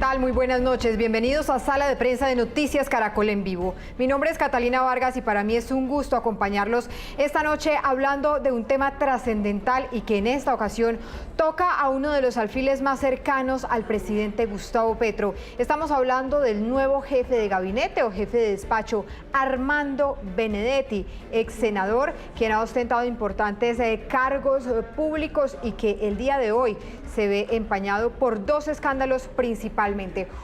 tal? Muy buenas noches. Bienvenidos a Sala de Prensa de Noticias Caracol en Vivo. Mi nombre es Catalina Vargas y para mí es un gusto acompañarlos esta noche hablando de un tema trascendental y que en esta ocasión toca a uno de los alfiles más cercanos al presidente Gustavo Petro. Estamos hablando del nuevo jefe de gabinete o jefe de despacho, Armando Benedetti, ex senador, quien ha ostentado importantes cargos públicos y que el día de hoy se ve empañado por dos escándalos principalmente.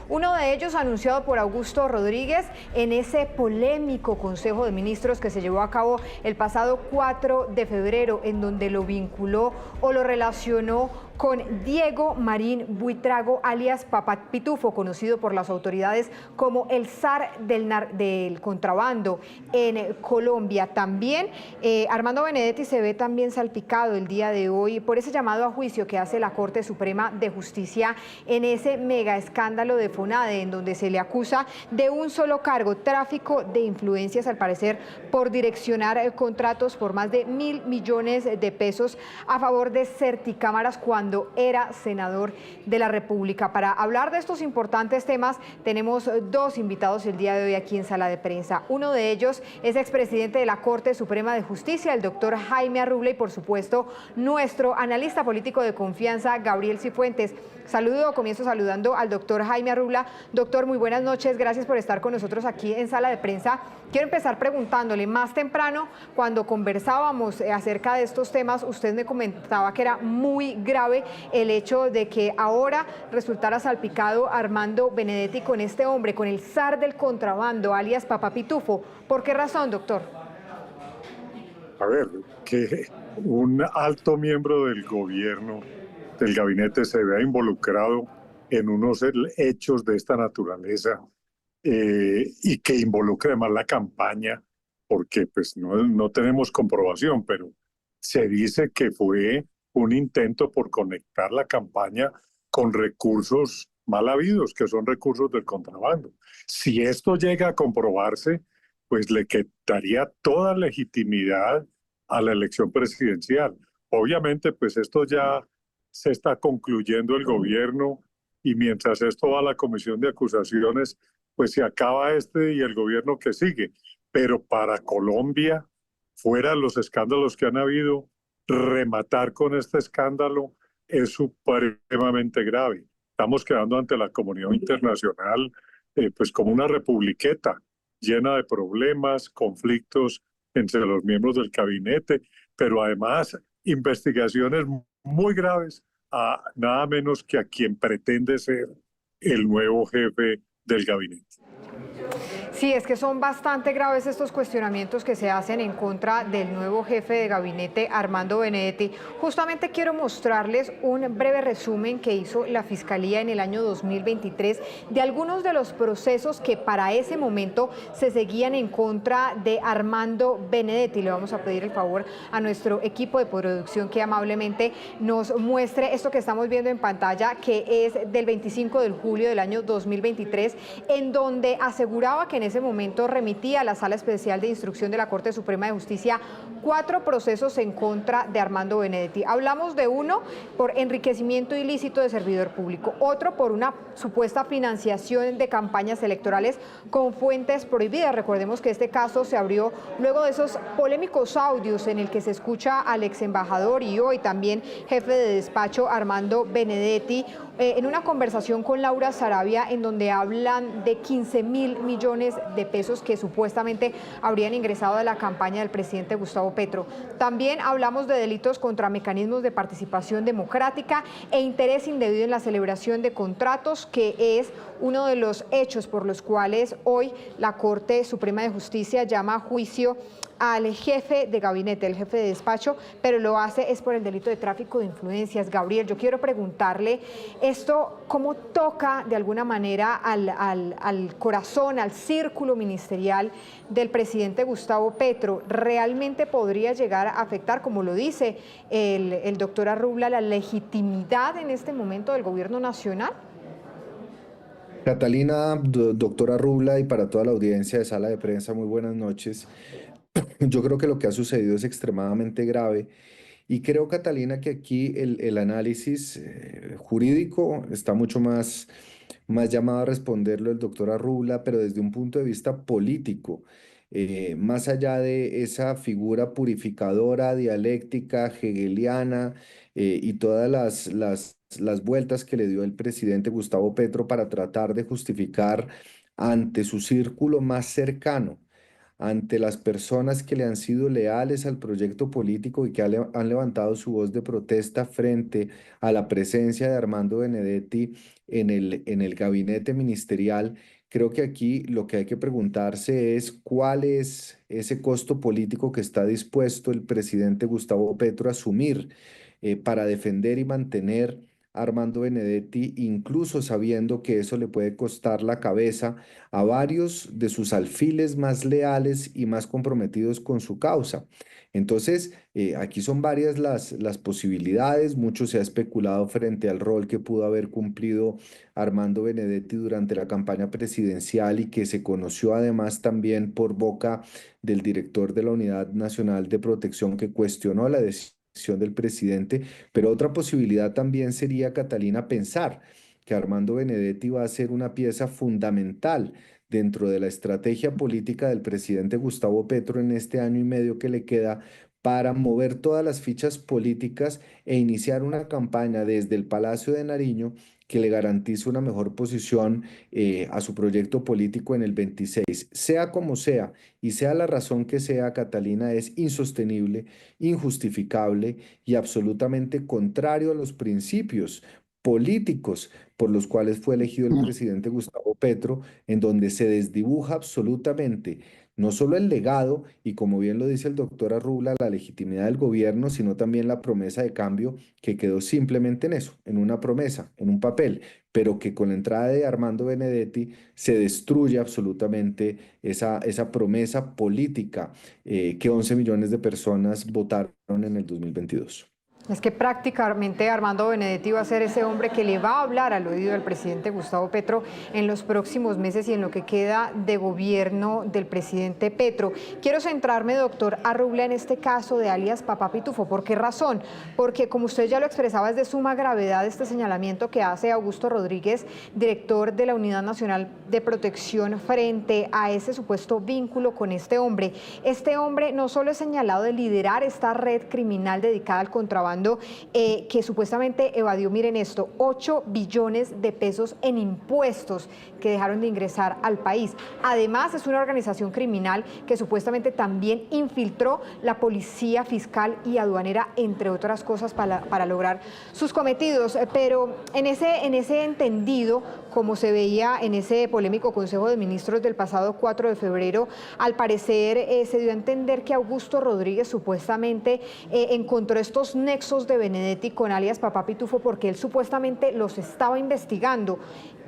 Uno de ellos anunciado por Augusto Rodríguez en ese polémico Consejo de Ministros que se llevó a cabo el pasado 4 de febrero, en donde lo vinculó o lo relacionó con Diego Marín Buitrago, alias Papá Pitufo, conocido por las autoridades como el zar del contrabando en Colombia. También Armando Benedetti se ve también salpicado el día de hoy por ese llamado a juicio que hace la Corte Suprema de Justicia en ese mega escándalo de FONADE, en donde se le acusa de un solo cargo, tráfico de influencias, al parecer por direccionar contratos por más de 1.000 millones de pesos a favor de Certicámaras cuando era senador de la República. Para hablar de estos importantes temas tenemos dos invitados el día de hoy aquí en Sala de Prensa. Uno de ellos es expresidente de la Corte Suprema de Justicia, el doctor Jaime Arrubla, y por supuesto nuestro analista político de confianza, Gabriel Cifuentes. Comienzo saludando al doctor Jaime Arrubla. Doctor, muy buenas noches, gracias por estar con nosotros aquí en Sala de Prensa. Quiero empezar preguntándole, más temprano, cuando conversábamos acerca de estos temas, usted me comentaba que era muy grave el hecho de que ahora resultara salpicado Armando Benedetti con este hombre, con el zar del contrabando, alias Papá Pitufo. ¿Por qué razón, doctor? A ver, que un alto miembro del gobierno, del gabinete, se vea involucrado en unos hechos de esta naturaleza y que involucre además la campaña, porque pues no tenemos comprobación, pero se dice que fue un intento por conectar la campaña con recursos mal habidos, que son recursos del contrabando. Si esto llega a comprobarse, pues le quitaría toda legitimidad a la elección presidencial. Obviamente, pues esto ya se está concluyendo el gobierno y mientras esto va a la comisión de acusaciones, pues se acaba este y el gobierno que sigue. Pero para Colombia, fuera los escándalos que han habido, rematar con este escándalo es supremamente grave. Estamos quedando ante la comunidad internacional pues como una republiqueta llena de problemas, conflictos entre los miembros del gabinete, pero además investigaciones muy graves a nada menos que a quien pretende ser el nuevo jefe del gabinete. Sí, es que son bastante graves estos cuestionamientos que se hacen en contra del nuevo jefe de gabinete, Armando Benedetti. Justamente quiero mostrarles un breve resumen que hizo la Fiscalía en el año 2023 de algunos de los procesos que para ese momento se seguían en contra de Armando Benedetti. Le vamos a pedir el favor a nuestro equipo de producción que amablemente nos muestre esto que estamos viendo en pantalla, que es del 25 de julio del año 2023, en donde aseguraba que en ese momento remitía a la Sala Especial de Instrucción de la Corte Suprema de Justicia 4 procesos en contra de Armando Benedetti. Hablamos de uno por enriquecimiento ilícito de servidor público, otro por una supuesta financiación de campañas electorales con fuentes prohibidas. Recordemos que este caso se abrió luego de esos polémicos audios en el que se escucha al ex embajador y hoy también jefe de despacho Armando Benedetti en una conversación con Laura Sarabia, en donde hablan de 15.000 millones de pesos que supuestamente habrían ingresado de la campaña del presidente Gustavo Petro. También hablamos de delitos contra mecanismos de participación democrática e interés indebido en la celebración de contratos, que es uno de los hechos por los cuales hoy la Corte Suprema de Justicia llama a juicio al jefe de gabinete, el jefe de despacho, pero lo hace es por el delito de tráfico de influencias. Gabriel, yo quiero preguntarle esto, ¿cómo toca de alguna manera al corazón, al círculo ministerial del presidente Gustavo Petro? ¿Realmente podría llegar a afectar, como lo dice el doctor Arrubla, la legitimidad en este momento del gobierno nacional? Catalina, doctora Rubla, y para toda la audiencia de Sala de Prensa, muy buenas noches. Yo creo que lo que ha sucedido es extremadamente grave y creo, Catalina, que aquí el análisis jurídico está mucho más más llamado a responderlo el doctor Arrula, pero desde un punto de vista político. Más allá de esa figura purificadora, dialéctica, hegeliana, y todas las vueltas que le dio el presidente Gustavo Petro para tratar de justificar ante su círculo más cercano, ante las personas que le han sido leales al proyecto político y que han levantado su voz de protesta frente a la presencia de Armando Benedetti en el gabinete ministerial. Creo que aquí lo que hay que preguntarse es cuál es ese costo político que está dispuesto el presidente Gustavo Petro a asumir para defender y mantener a Armando Benedetti, incluso sabiendo que eso le puede costar la cabeza a varios de sus alfiles más leales y más comprometidos con su causa. Entonces, aquí son varias las posibilidades. Mucho se ha especulado frente al rol que pudo haber cumplido Armando Benedetti durante la campaña presidencial y que se conoció además también por boca del director de la Unidad Nacional de Protección, que cuestionó la decisión del presidente. Pero otra posibilidad también sería, Catalina, pensar que Armando Benedetti va a ser una pieza fundamental dentro de la estrategia política del presidente Gustavo Petro en este año y medio que le queda, para mover todas las fichas políticas e iniciar una campaña desde el Palacio de Nariño que le garantice una mejor posición a su proyecto político en el 26. Sea como sea y sea la razón que sea, Catalina, es insostenible, injustificable y absolutamente contrario a los principios políticos por los cuales fue elegido el presidente Gustavo Petro, en donde se desdibuja absolutamente no solo el legado y, como bien lo dice el doctor Arrula, la legitimidad del gobierno, sino también la promesa de cambio que quedó simplemente en eso, en una promesa, en un papel, pero que con la entrada de Armando Benedetti se destruye absolutamente esa promesa política que 11 millones de personas votaron en el 2022. Es que prácticamente Armando Benedetti va a ser ese hombre que le va a hablar al oído del presidente Gustavo Petro en los próximos meses y en lo que queda de gobierno del presidente Petro. Quiero centrarme, doctor Arrula, en este caso de alias Papá Pitufo. ¿Por qué razón? Porque, como usted ya lo expresaba, es de suma gravedad este señalamiento que hace Augusto Rodríguez, director de la Unidad Nacional de Protección, frente a ese supuesto vínculo con este hombre. Este hombre no solo es señalado de liderar esta red criminal dedicada al contrabando, que supuestamente evadió, miren esto, 8 billones de pesos en impuestos que dejaron de ingresar al país. Además, es una organización criminal que supuestamente también infiltró la policía fiscal y aduanera, entre otras cosas, para lograr sus cometidos. Pero en ese entendido, como se veía en ese polémico Consejo de Ministros del pasado 4 de febrero, al parecer se dio a entender que Augusto Rodríguez supuestamente encontró estos nexos de Benedetti con alias Papá Pitufo porque él supuestamente los estaba investigando.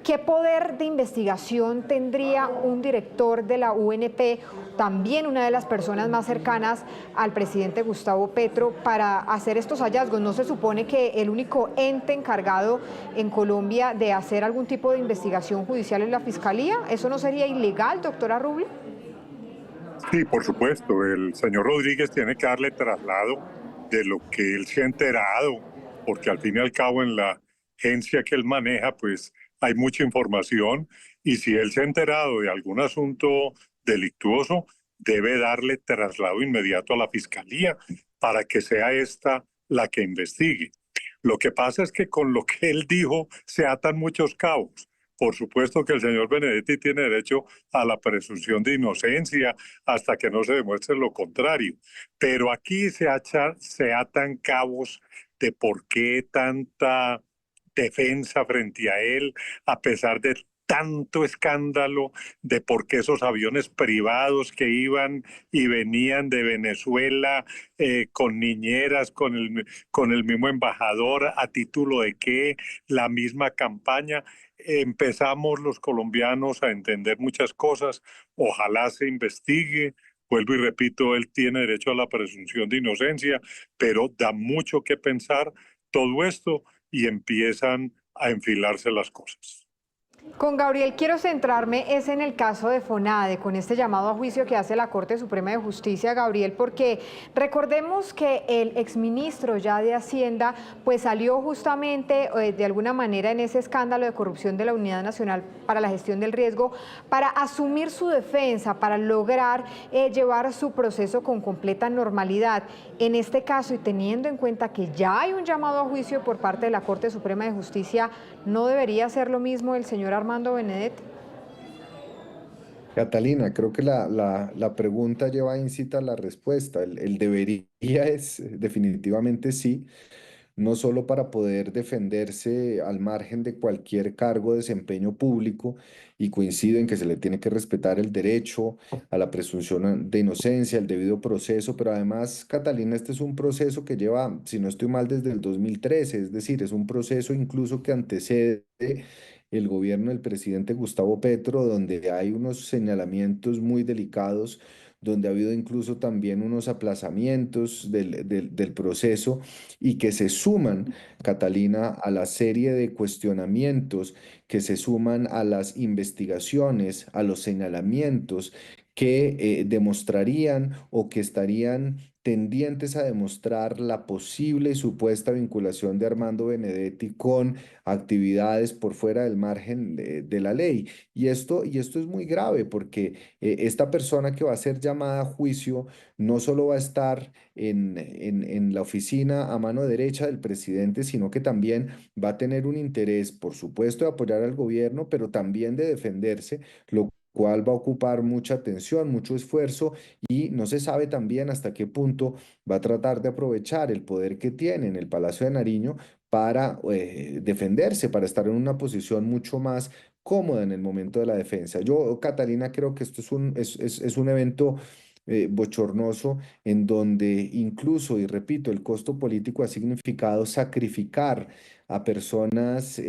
¿Qué poder de investigación tendría un director de la UNP, también una de las personas más cercanas al presidente Gustavo Petro, para hacer estos hallazgos? ¿No se supone que el único ente encargado en Colombia de hacer algún tipo de investigación judicial es la Fiscalía? ¿Eso no sería ilegal, doctora Rubio? Sí, por supuesto. El señor Rodríguez tiene que darle traslado de lo que él se ha enterado, porque al fin y al cabo en la agencia que él maneja, pues hay mucha información, y si él se ha enterado de algún asunto delictuoso, debe darle traslado inmediato a la Fiscalía para que sea esta la que investigue. Lo que pasa es que con lo que él dijo se atan muchos cabos. Por supuesto que el señor Benedetti tiene derecho a la presunción de inocencia hasta que no se demuestre lo contrario. Pero aquí se atan cabos de por qué tanta defensa frente a él, a pesar de tanto escándalo, de por qué esos aviones privados que iban y venían de Venezuela con niñeras, con el mismo embajador, a título de qué, la misma campaña. Empezamos los colombianos a entender muchas cosas. Ojalá se investigue. Vuelvo y repito, él tiene derecho a la presunción de inocencia, pero da mucho que pensar todo esto y empiezan a enfilarse las cosas. Con Gabriel quiero centrarme es en el caso de FONADE, con este llamado a juicio que hace la Corte Suprema de Justicia, Gabriel, porque recordemos que el exministro ya de Hacienda pues salió justamente de alguna manera en ese escándalo de corrupción de la Unidad Nacional para la Gestión del Riesgo para asumir su defensa, para lograr llevar su proceso con completa normalidad. En este caso, y teniendo en cuenta que ya hay un llamado a juicio por parte de la Corte Suprema de Justicia, ¿no debería hacer lo mismo el señor Armando Benedetti? Catalina, creo que la pregunta lleva incita a la respuesta. El debería es definitivamente sí, no solo para poder defenderse al margen de cualquier cargo de desempeño público, y coincido en que se le tiene que respetar el derecho a la presunción de inocencia, el debido proceso, pero además, Catalina, este es un proceso que lleva, si no estoy mal, desde el 2013, es decir, es un proceso incluso que antecede el gobierno del presidente Gustavo Petro, donde hay unos señalamientos muy delicados, donde ha habido incluso también unos aplazamientos del proceso y que se suman, Catalina, a la serie de cuestionamientos, que se suman a las investigaciones, a los señalamientos que demostrarían o que estarían tendientes a demostrar la posible y supuesta vinculación de Armando Benedetti con actividades por fuera del margen de la ley. Y esto es muy grave porque esta persona que va a ser llamada a juicio no solo va a estar en la oficina a mano derecha del presidente, sino que también va a tener un interés, por supuesto, de apoyar al gobierno, pero también de defenderse, lo cual va a ocupar mucha atención, mucho esfuerzo, y no se sabe también hasta qué punto va a tratar de aprovechar el poder que tiene en el Palacio de Nariño para defenderse, para estar en una posición mucho más cómoda en el momento de la defensa. Yo, Catalina, creo que esto es un evento bochornoso, en donde incluso, y repito, el costo político ha significado sacrificar a personas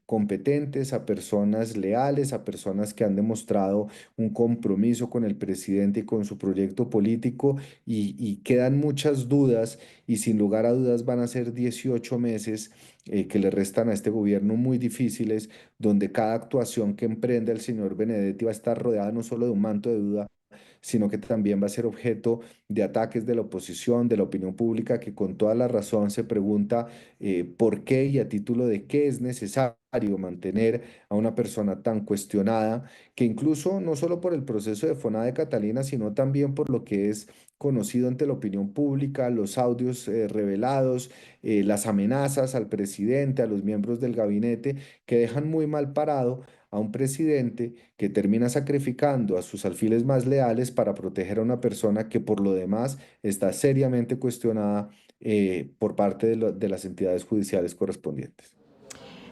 competentes, a personas leales, a personas que han demostrado un compromiso con el presidente y con su proyecto político, y quedan muchas dudas, y sin lugar a dudas van a ser 18 meses que le restan a este gobierno muy difíciles, donde cada actuación que emprenda el señor Benedetti va a estar rodeada no solo de un manto de duda, sino que también va a ser objeto de ataques de la oposición, de la opinión pública, que con toda la razón se pregunta por qué y a título de qué es necesario mantener a una persona tan cuestionada, que incluso no solo por el proceso de FONADE, Catalina, sino también por lo que es conocido ante la opinión pública, los audios revelados, las amenazas al presidente, a los miembros del gabinete, que dejan muy mal parado a un presidente que termina sacrificando a sus alfiles más leales para proteger a una persona que por lo demás está seriamente cuestionada por parte de las entidades judiciales correspondientes.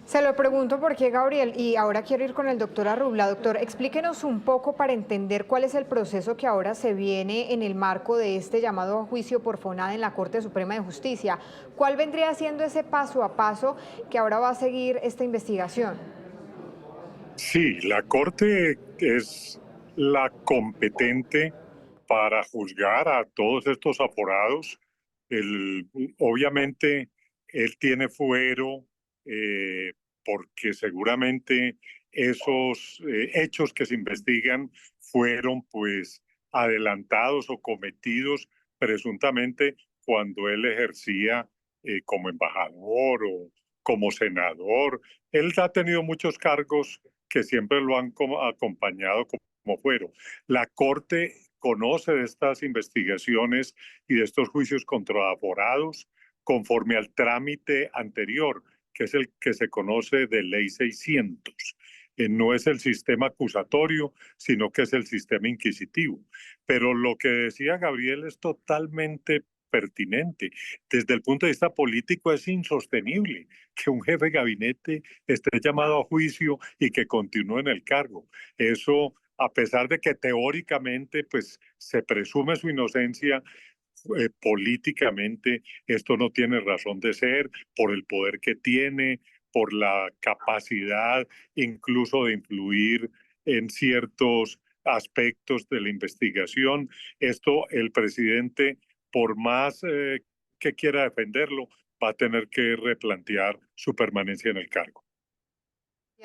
Se lo pregunto porque, Gabriel, y ahora quiero ir con el doctor Arrubla. Doctor, explíquenos un poco para entender cuál es el proceso que ahora se viene en el marco de este llamado a juicio por FONADE en la Corte Suprema de Justicia. ¿Cuál vendría siendo ese paso a paso que ahora va a seguir esta investigación? Sí, la Corte es la competente para juzgar a todos estos aforados. El, obviamente, él tiene fuero porque seguramente esos hechos que se investigan fueron pues adelantados o cometidos presuntamente cuando él ejercía como embajador o como senador. Él ha tenido muchos cargos que siempre lo han acompañado como fuero. La Corte conoce de estas investigaciones y de estos juicios contra aforados conforme al trámite anterior, que es el que se conoce de Ley 600. No es el sistema acusatorio, sino que es el sistema inquisitivo. Pero lo que decía Gabriel es totalmente pertinente. Desde el punto de vista político es insostenible que un jefe de gabinete esté llamado a juicio y que continúe en el cargo. Eso, a pesar de que teóricamente pues se presume su inocencia, políticamente esto no tiene razón de ser por el poder que tiene, por la capacidad incluso de influir en ciertos aspectos de la investigación. Esto el presidente, por más que quiera defenderlo, va a tener que replantear su permanencia en el cargo.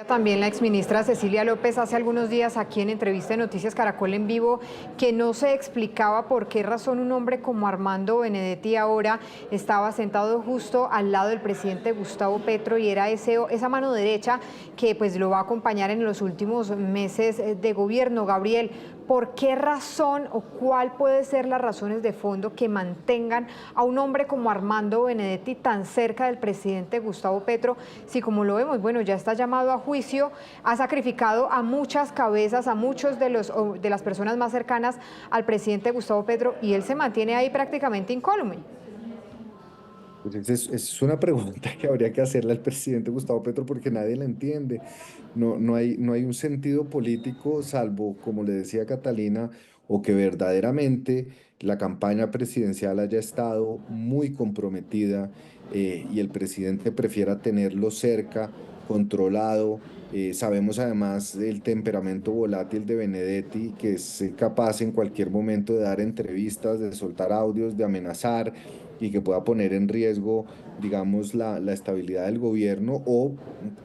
También la exministra Cecilia López hace algunos días aquí en entrevista de Noticias Caracol en Vivo que no se explicaba por qué razón un hombre como Armando Benedetti ahora estaba sentado justo al lado del presidente Gustavo Petro y era esa mano derecha que pues lo va a acompañar en los últimos meses de gobierno. Gabriel, ¿por qué razón o cuál puede ser las razones de fondo que mantengan a un hombre como Armando Benedetti tan cerca del presidente Gustavo Petro? Si como lo vemos, bueno, ya está llamado a juicio, ha sacrificado a muchas cabezas, a muchos de las personas más cercanas al presidente Gustavo Petro y él se mantiene ahí prácticamente incólume. Pues es una pregunta que habría que hacerle al presidente Gustavo Petro porque nadie la entiende. No hay un sentido político, salvo, como le decía Catalina, o que verdaderamente la campaña presidencial haya estado muy comprometida y el presidente prefiera tenerlo cerca, controlado. Sabemos además el temperamento volátil de Benedetti, que es capaz en cualquier momento de dar entrevistas, de soltar audios, de amenazar y que pueda poner en riesgo, digamos, la estabilidad del gobierno o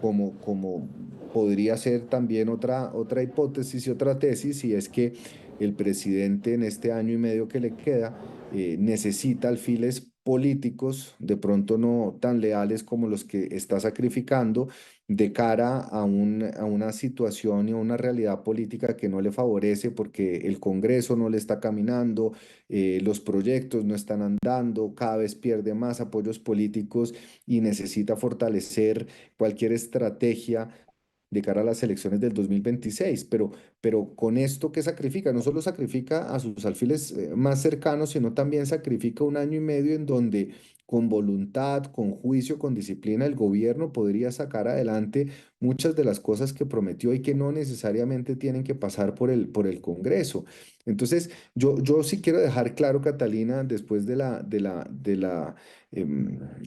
como podría ser también otra hipótesis y otra tesis, y es que el presidente en este año y medio que le queda necesita alfiles políticos, de pronto no tan leales como los que está sacrificando, de cara a una situación y a una realidad política que no le favorece porque el Congreso no le está caminando, los proyectos no están andando, cada vez pierde más apoyos políticos y necesita fortalecer cualquier estrategia de cara a las elecciones del 2026, pero con esto que sacrifica, no solo sacrifica a sus alfiles más cercanos, sino también sacrifica un año y medio en donde con voluntad, con juicio, con disciplina, el gobierno podría sacar adelante muchas de las cosas que prometió y que no necesariamente tienen que pasar por el Congreso. Entonces, yo sí quiero dejar claro, Catalina, después de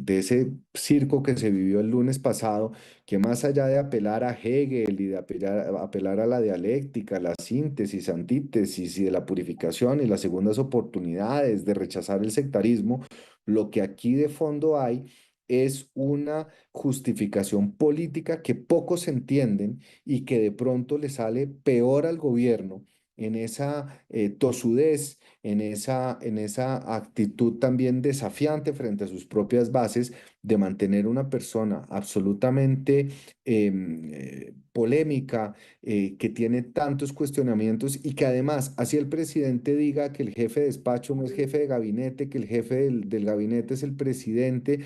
ese circo que se vivió el lunes pasado, que más allá de apelar a Hegel y de apelar a la dialéctica, la síntesis, antítesis y de la purificación y las segundas oportunidades, de rechazar el sectarismo, lo que aquí de fondo hay es una justificación política que pocos entienden y que de pronto le sale peor al gobierno en esa tosudez, en esa actitud también desafiante frente a sus propias bases de mantener una persona absolutamente polémica, que tiene tantos cuestionamientos y que además, así el presidente diga que el jefe de despacho no es jefe de gabinete, que el jefe del gabinete es el presidente,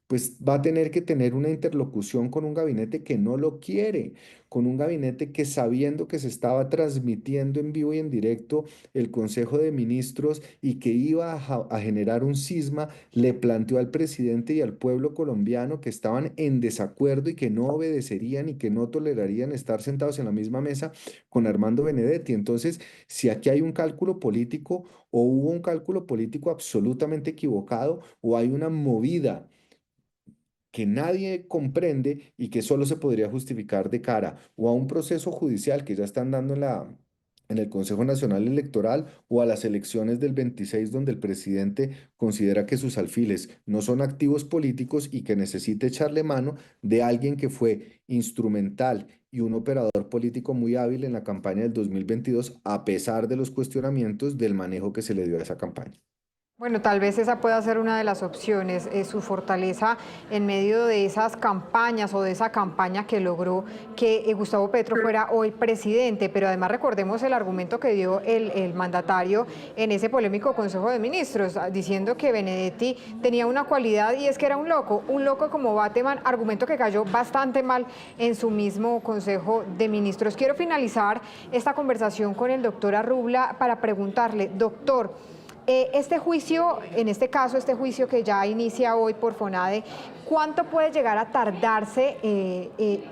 pues va a tener que tener una interlocución con un gabinete que no lo quiere, con un gabinete que, sabiendo que se estaba transmitiendo en vivo y en directo el Consejo de Ministros y que iba a generar un cisma, le planteó al presidente y al pueblo colombiano que estaban en desacuerdo y que no obedecerían y que no tolerarían estar sentados en la misma mesa con Armando Benedetti. Entonces, si aquí hay un cálculo político o hubo un cálculo político absolutamente equivocado o hay una movida que nadie comprende y que solo se podría justificar de cara o a un proceso judicial que ya están dando en el Consejo Nacional Electoral o a las elecciones del 26, donde el presidente considera que sus alfiles no son activos políticos y que necesita echarle mano de alguien que fue instrumental y un operador político muy hábil en la campaña del 2022, a pesar de los cuestionamientos del manejo que se le dio a esa campaña. Bueno, tal vez esa pueda ser una de las opciones, su fortaleza en medio de esas campañas o de esa campaña que logró que Gustavo Petro fuera hoy presidente, pero además recordemos el argumento que dio el mandatario en ese polémico Consejo de Ministros, diciendo que Benedetti tenía una cualidad y es que era un loco como Bateman, argumento que cayó bastante mal en su mismo Consejo de Ministros. Quiero finalizar esta conversación con el doctor Arrubla para preguntarle, doctor, este juicio, en este caso, este juicio que ya inicia hoy por FONADE, ¿cuánto puede llegar a tardarse?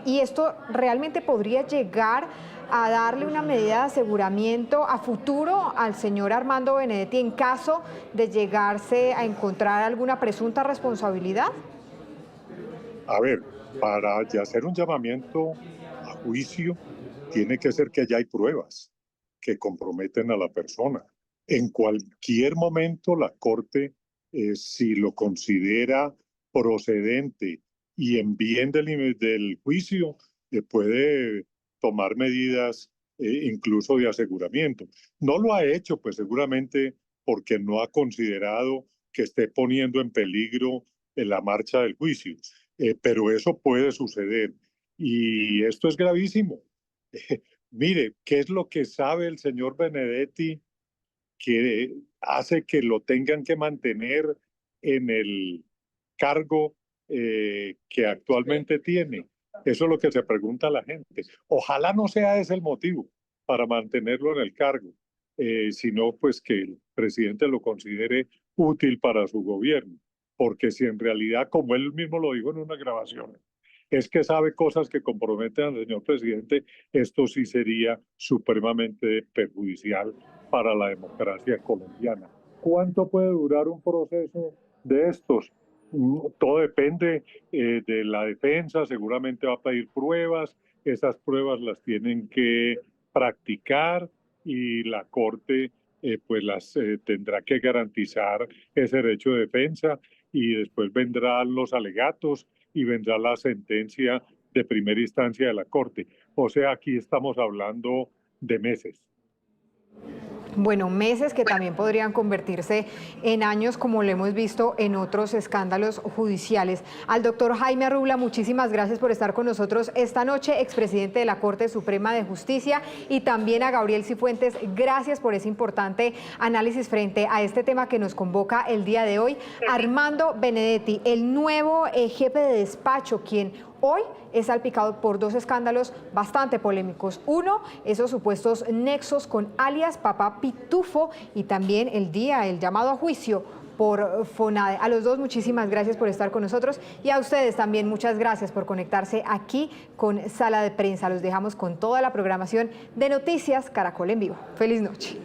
Y esto realmente podría llegar a darle una medida de aseguramiento a futuro al señor Armando Benedetti en caso de llegarse a encontrar alguna presunta responsabilidad. A ver, para ya hacer un llamamiento a juicio, tiene que ser que ya hay pruebas que comprometen a la persona. En cualquier momento la Corte, si lo considera procedente y en bien del juicio, puede tomar medidas incluso de aseguramiento. No lo ha hecho, pues seguramente porque no ha considerado que esté poniendo en peligro la marcha del juicio. Pero eso puede suceder. Y esto es gravísimo. Mire, ¿qué es lo que sabe el señor Benedetti que hace que lo tengan que mantener en el cargo que actualmente tiene? Eso es lo que se pregunta la gente. Ojalá no sea ese el motivo para mantenerlo en el cargo, sino pues que el presidente lo considere útil para su gobierno. Porque si en realidad, como él mismo lo dijo en una grabación, es que sabe cosas que comprometen al señor presidente, esto sí sería supremamente perjudicial para la democracia colombiana. ¿Cuánto puede durar un proceso de estos? Todo depende de la defensa, seguramente va a pedir pruebas, esas pruebas las tienen que practicar y la Corte pues las tendrá que garantizar ese derecho de defensa y después vendrán los alegatos y vendrá la sentencia de primera instancia de la Corte. O sea, aquí estamos hablando de meses. Bueno, meses que también podrían convertirse en años, como lo hemos visto en otros escándalos judiciales. Al doctor Jaime Arrubla, muchísimas gracias por estar con nosotros esta noche, expresidente de la Corte Suprema de Justicia, y también a Gabriel Cifuentes, gracias por ese importante análisis frente a este tema que nos convoca el día de hoy. Armando Benedetti, el nuevo jefe de despacho, quien hoy es salpicado por dos escándalos bastante polémicos. Uno, esos supuestos nexos con alias Papá Pitufo, y también el llamado a juicio por FONADE. A los dos, muchísimas gracias por estar con nosotros, y a ustedes también muchas gracias por conectarse aquí con Sala de Prensa. Los dejamos con toda la programación de Noticias Caracol en Vivo. Feliz noche.